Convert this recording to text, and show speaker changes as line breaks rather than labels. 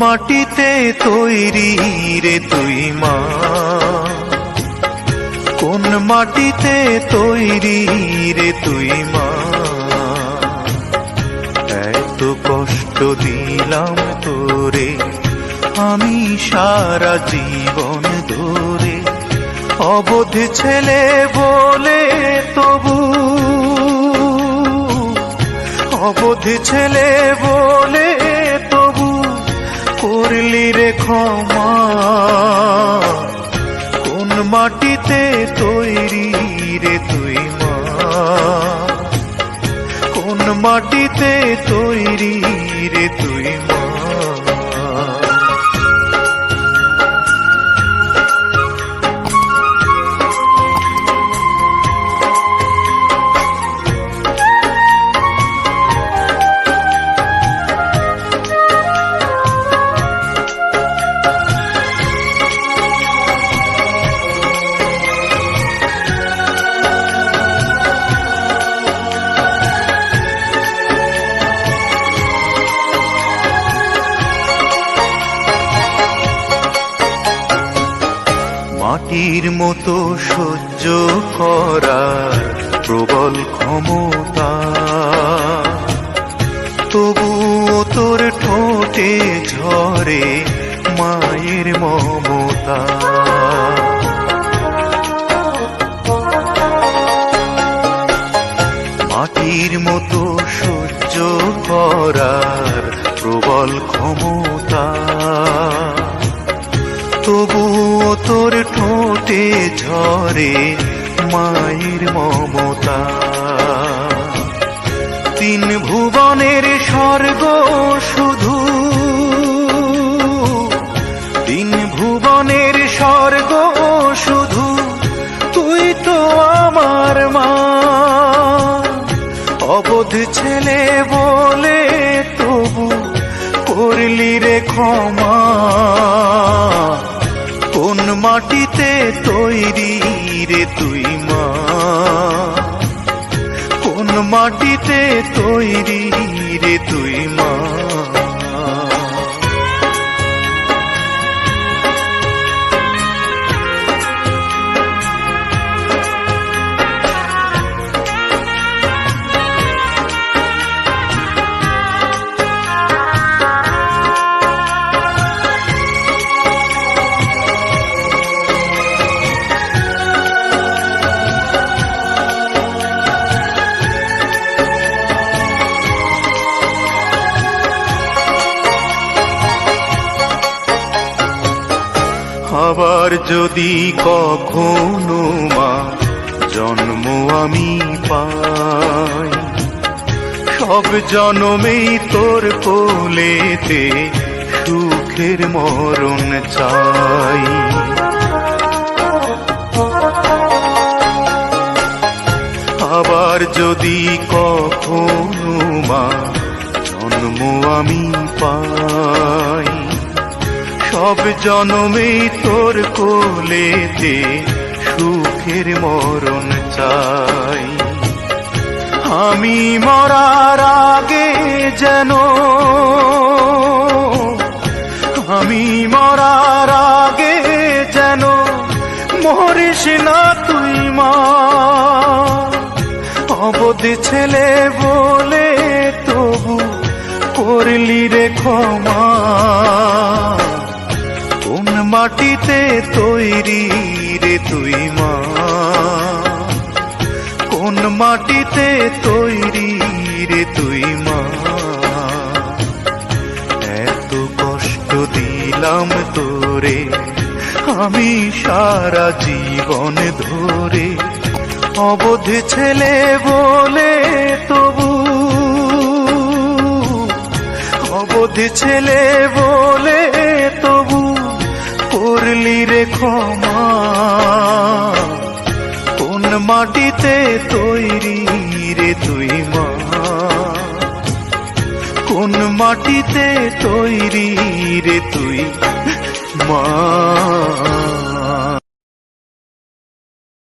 মাটিতে তৈরি রে তুই মা, কোন মাটিতে তৈরি রে তুই মা। এত কষ্ট দিলাম তোরে আমি সারা জীবন ধরে, অবোধ ছেলে বলে তবু, অবোধ ছেলে বলে তবু করলি রে ক্ষমা। কোন মাটিতে তৈরি রে তুই মা, কোন মাটিতে তৈরি রে তুই মা। মাটির মতো সহ্য করার প্রবল ক্ষমতা, তবুও তোর ঠোঁটে ঝরে মায়ের মমতা। মাটির মতো সহ্য করার প্রবল ক্ষমতা, তবুও তোর ঠোঁটে ঝরে মায়ের মমতা। তিন ভুবনের স্বর্গ শুধু, তিন ভুবনের স্বর্গ শুধু তুই তো আমার মা। অবোধ ছেলে বলে তবু করলি রে ক্ষমা। কোন মাটিতে তৈরি রে তুই মা, কোন মাটিতে তৈরি রে তুই মা। আবার যদি কখনো মা জন্ম আমি পাই, সব জন্মেই তোর কোলেতে সুখের মরণ চাই। আবার যদি কখনো মা জন্ম আমি পাই, সব জন্মেই তোর কোলেতে সুখের মরণ চাই। আমি মরার আগে যেন, আমি মরার আগে যেন মরিস না তুই মা। অবোধ ছেলে বলে তবু করলি রে ক্ষমা। কোন মাটিতে তৈরি রে তুই মা, কোন মাটিতে তৈরি রে তুই মা। এত কষ্ট দিলাম তোরে আমি সারা জীবন ধরে, অবোধ ছেলে বলে তবু, অবোধ ছেলে বলে তবু করলি রে ক্ষমা। কোন মাটিতে তৈরি রে তুই মা, কোন মাটিতে তৈরি রে তুই মা।